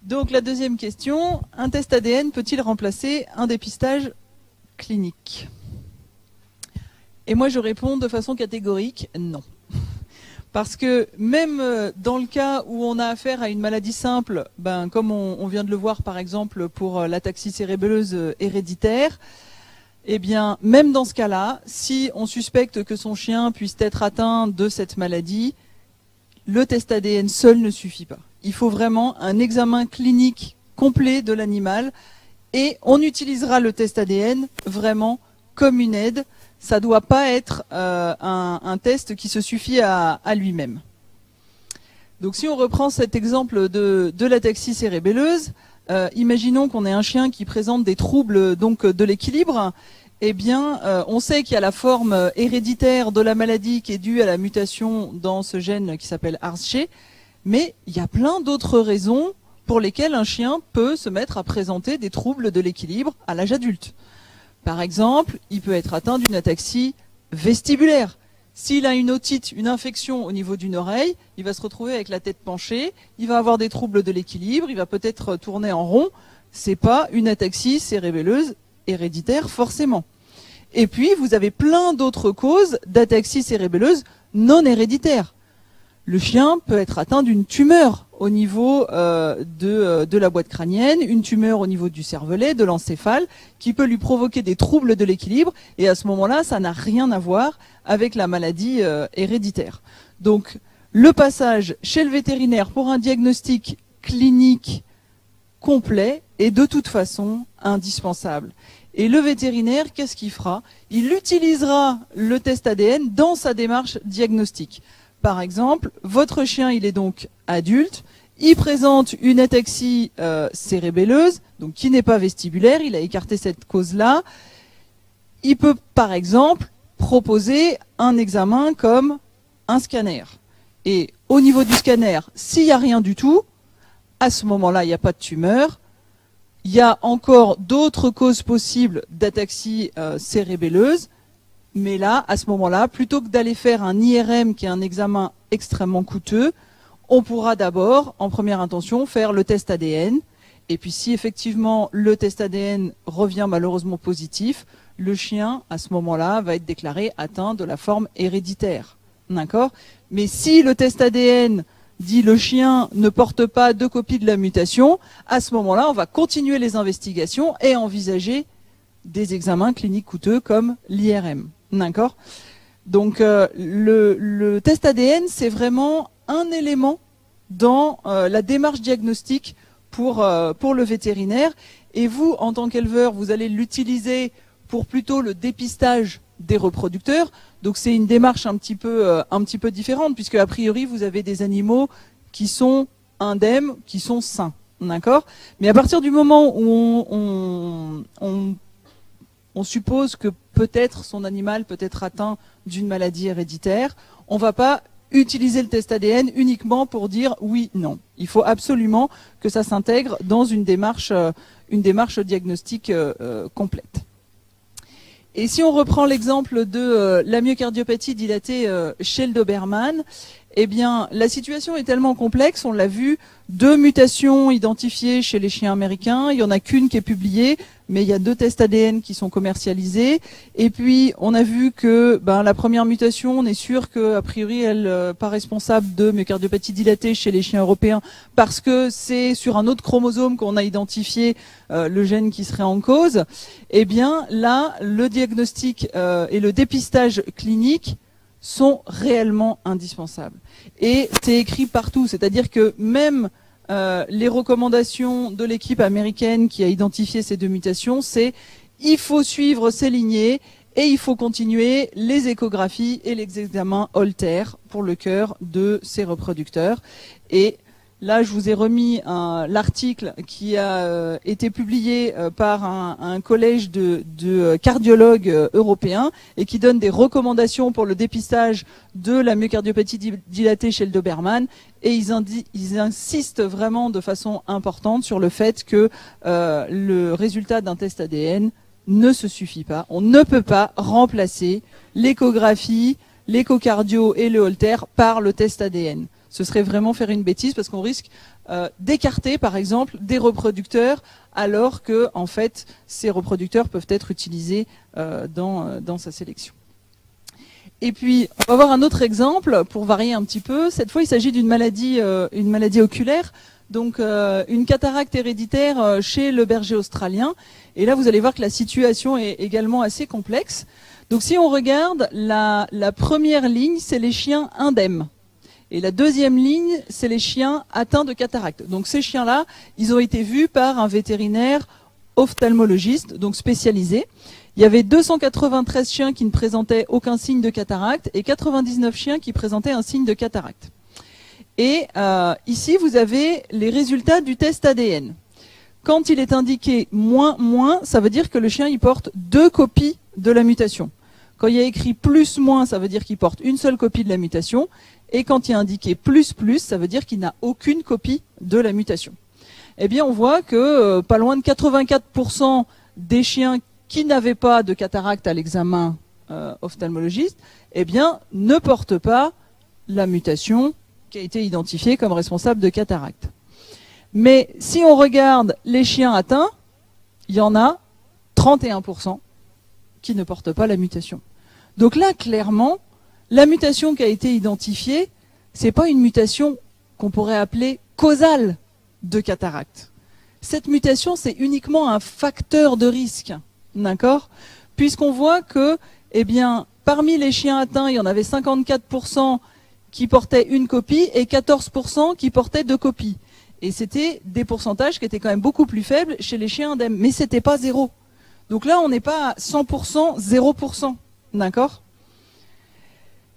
Donc la deuxième question, un test ADN peut-il remplacer un dépistage clinique? Et moi je réponds de façon catégorique, non. Parce que même dans le cas où on a affaire à une maladie simple, comme on vient de le voir par exemple pour l'ataxie cérébelleuse héréditaire, eh bien même dans ce cas-là, si on suspecte que son chien puisse être atteint de cette maladie, le test ADN seul ne suffit pas. Il faut vraiment un examen clinique complet de l'animal et on utilisera le test ADN vraiment comme une aide. Ça ne doit pas être un test qui se suffit à lui-même. Donc si on reprend cet exemple de l'ataxie cérébelleuse, imaginons qu'on ait un chien qui présente des troubles donc, de l'équilibre. Eh bien, on sait qu'il y a la forme héréditaire de la maladie qui est due à la mutation dans ce gène qui s'appelle ARSH, mais il y a plein d'autres raisons pour lesquelles un chien peut se mettre à présenter des troubles de l'équilibre à l'âge adulte. Par exemple, il peut être atteint d'une ataxie vestibulaire. S'il a une otite, une infection au niveau d'une oreille, il va se retrouver avec la tête penchée, il va avoir des troubles de l'équilibre, il va peut-être tourner en rond. C'est pas une ataxie cérébelleuse héréditaire forcément. Et puis, vous avez plein d'autres causes d'ataxie cérébelleuse non héréditaire. Le chien peut être atteint d'une tumeur au niveau de la boîte crânienne, une tumeur au niveau du cervelet, de l'encéphale, qui peut lui provoquer des troubles de l'équilibre. Et à ce moment-là, ça n'a rien à voir avec la maladie héréditaire. Donc, le passage chez le vétérinaire pour un diagnostic clinique complet est de toute façon indispensable. Et le vétérinaire, qu'est-ce qu'il fera? Il utilisera le test ADN dans sa démarche diagnostique. Par exemple, votre chien, il est donc adulte, il présente une ataxie cérébelleuse, donc qui n'est pas vestibulaire, il a écarté cette cause-là. Il peut, par exemple, proposer un examen comme un scanner. Et au niveau du scanner, s'il n'y a rien du tout, à ce moment-là, il n'y a pas de tumeur. Il y a encore d'autres causes possibles d'ataxie cérébelleuse. Mais là, à ce moment-là, plutôt que d'aller faire un IRM, qui est un examen extrêmement coûteux, on pourra d'abord, en première intention, faire le test ADN. Et puis si effectivement le test ADN revient malheureusement positif, le chien, à ce moment-là, va être déclaré atteint de la forme héréditaire. D'accord? Mais si le test ADN dit le chien ne porte pas de copie de la mutation, à ce moment-là, on va continuer les investigations et envisager des examens cliniques coûteux comme l'IRM. D'accord? Donc le test ADN, c'est vraiment un élément dans la démarche diagnostique pour le vétérinaire. Et vous, en tant qu'éleveur, vous allez l'utiliser pour plutôt le dépistage des reproducteurs. Donc c'est une démarche un petit peu différente, puisque a priori, vous avez des animaux qui sont indemnes, qui sont sains. D'accord? Mais à partir du moment où on suppose que peut-être son animal peut être atteint d'une maladie héréditaire, on ne va pas utiliser le test ADN uniquement pour dire oui, non. Il faut absolument que ça s'intègre dans une démarche diagnostique complète. Et si on reprend l'exemple de la myocardiopathie dilatée chez le Doberman, eh bien, la situation est tellement complexe, on l'a vu, 2 mutations identifiées chez les chiens américains, il n'y en a qu'une qui est publiée, mais il y a 2 tests ADN qui sont commercialisés. Et puis, on a vu que la première mutation, on est sûr qu'a priori, elle n'est pas responsable de myocardiopathie dilatée chez les chiens européens, parce que c'est sur un autre chromosome qu'on a identifié le gène qui serait en cause. Eh bien, là, le diagnostic et le dépistage clinique sont réellement indispensables. Et c'est écrit partout, c'est-à-dire que même les recommandations de l'équipe américaine qui a identifié ces 2 mutations, c'est il faut suivre ces lignées et il faut continuer les échographies et les examens Holter pour le cœur de ces reproducteurs. Et là, je vous ai remis l'article qui a été publié par un collège de cardiologues européens et qui donne des recommandations pour le dépistage de la myocardiopathie dilatée chez le Doberman. Et ils insistent vraiment de façon importante sur le fait que le résultat d'un test ADN ne se suffit pas. On ne peut pas remplacer l'échographie, l'échocardio et le Holter par le test ADN. ce serait vraiment faire une bêtise parce qu'on risque d'écarter, par exemple, des reproducteurs alors que, en fait, ces reproducteurs peuvent être utilisés dans sa sélection. Et puis, on va voir un autre exemple pour varier un petit peu. Cette fois, il s'agit d'une maladie oculaire, donc une cataracte héréditaire chez le berger australien. Et là, vous allez voir que la situation est également assez complexe. Donc, si on regarde, la première ligne, c'est les chiens indemnes. Et la deuxième ligne, c'est les chiens atteints de cataracte. Donc, ces chiens-là, ils ont été vus par un vétérinaire ophtalmologiste, donc spécialisé. Il y avait 293 chiens qui ne présentaient aucun signe de cataracte et 99 chiens qui présentaient un signe de cataracte. Et ici, vous avez les résultats du test ADN. Quand il est indiqué moins, ça veut dire que le chien il porte 2 copies de la mutation. Quand il y a écrit plus, ça veut dire qu'il porte une seule copie de la mutation. Et quand il y a indiqué plus, ça veut dire qu'il n'a aucune copie de la mutation. Eh bien, on voit que pas loin de 84% des chiens qui n'avaient pas de cataracte à l'examen ophtalmologiste, eh bien, ne portent pas la mutation qui a été identifiée comme responsable de cataracte. Mais si on regarde les chiens atteints, il y en a 31% qui ne portent pas la mutation. Donc là, clairement, la mutation qui a été identifiée, c'est pas une mutation qu'on pourrait appeler causale de cataracte. Cette mutation, c'est uniquement un facteur de risque, d'accord? Puisqu'on voit que, eh bien, parmi les chiens atteints, il y en avait 54% qui portaient une copie et 14% qui portaient 2 copies. Et c'était des pourcentages qui étaient quand même beaucoup plus faibles chez les chiens indemnes. Mais c'était pas 0. Donc là, on n'est pas à 100%, 0%. D'accord?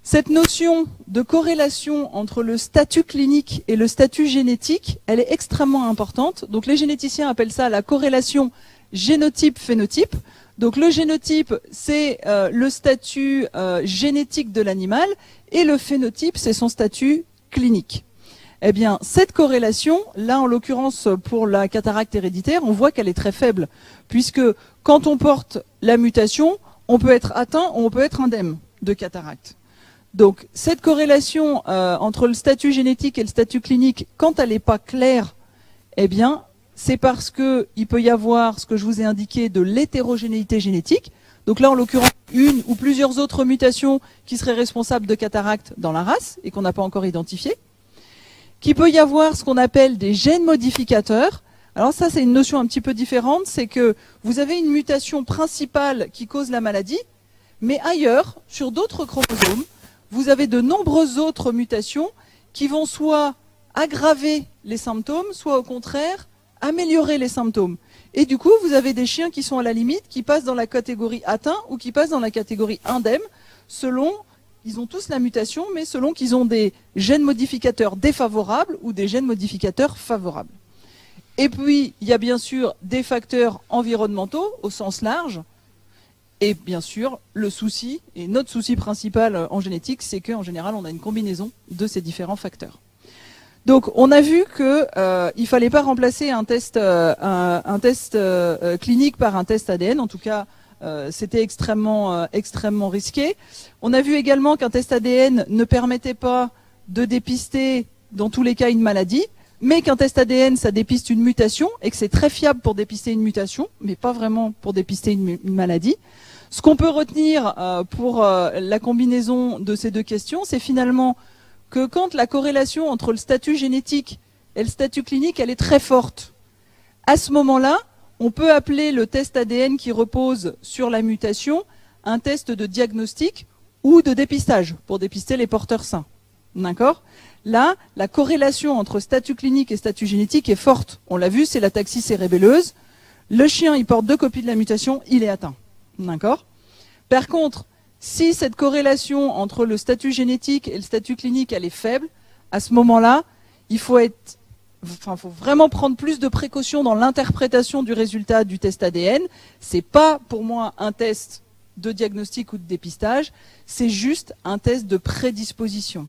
Cette notion de corrélation entre le statut clinique et le statut génétique, elle est extrêmement importante. Donc les généticiens appellent ça la corrélation génotype-phénotype. Donc le génotype, c'est le statut génétique de l'animal et le phénotype, c'est son statut clinique. Eh bien, cette corrélation, là en l'occurrence pour la cataracte héréditaire, on voit qu'elle est très faible, puisque quand on porte la mutation, on peut être atteint ou on peut être indemne de cataracte. Donc cette corrélation entre le statut génétique et le statut clinique, quand elle n'est pas claire, eh bien, c'est parce qu'il peut y avoir ce que je vous ai indiqué de l'hétérogénéité génétique. Donc là, en l'occurrence, une ou plusieurs autres mutations qui seraient responsables de cataracte dans la race et qu'on n'a pas encore identifiées. Qu'il peut y avoir ce qu'on appelle des gènes modificateurs. Alors ça, c'est une notion un petit peu différente, c'est que vous avez une mutation principale qui cause la maladie, mais ailleurs, sur d'autres chromosomes, vous avez de nombreuses autres mutations qui vont soit aggraver les symptômes, soit au contraire améliorer les symptômes. Et du coup, vous avez des chiens qui sont à la limite, qui passent dans la catégorie atteint ou qui passent dans la catégorie indemne, selon... Ils ont tous la mutation, mais selon qu'ils ont des gènes modificateurs défavorables ou des gènes modificateurs favorables. Et puis, il y a bien sûr des facteurs environnementaux au sens large. Et bien sûr, le souci, et notre souci principal en génétique, c'est qu'en général, on a une combinaison de ces différents facteurs. Donc, on a vu qu'il ne fallait pas remplacer un test clinique par un test ADN, en tout cas, c'était extrêmement risqué. On a vu également qu'un test ADN ne permettait pas de dépister dans tous les cas une maladie, mais qu'un test ADN, ça dépiste une mutation et que c'est très fiable pour dépister une mutation, mais pas vraiment pour dépister une maladie. Ce qu'on peut retenir pour la combinaison de ces deux questions, c'est finalement que quand la corrélation entre le statut génétique et le statut clinique, elle est très forte, à ce moment-là, on peut appeler le test ADN qui repose sur la mutation un test de diagnostic ou de dépistage pour dépister les porteurs sains. D'accord ? Là, la corrélation entre statut clinique et statut génétique est forte. On l'a vu, c'est l'ataxie cérébelleuse. Le chien, il porte 2 copies de la mutation, il est atteint. D'accord ? Par contre, si cette corrélation entre le statut génétique et le statut clinique, elle est faible, à ce moment-là, il faut vraiment prendre plus de précautions dans l'interprétation du résultat du test ADN. C'est pas pour moi un test de diagnostic ou de dépistage, c'est juste un test de prédisposition.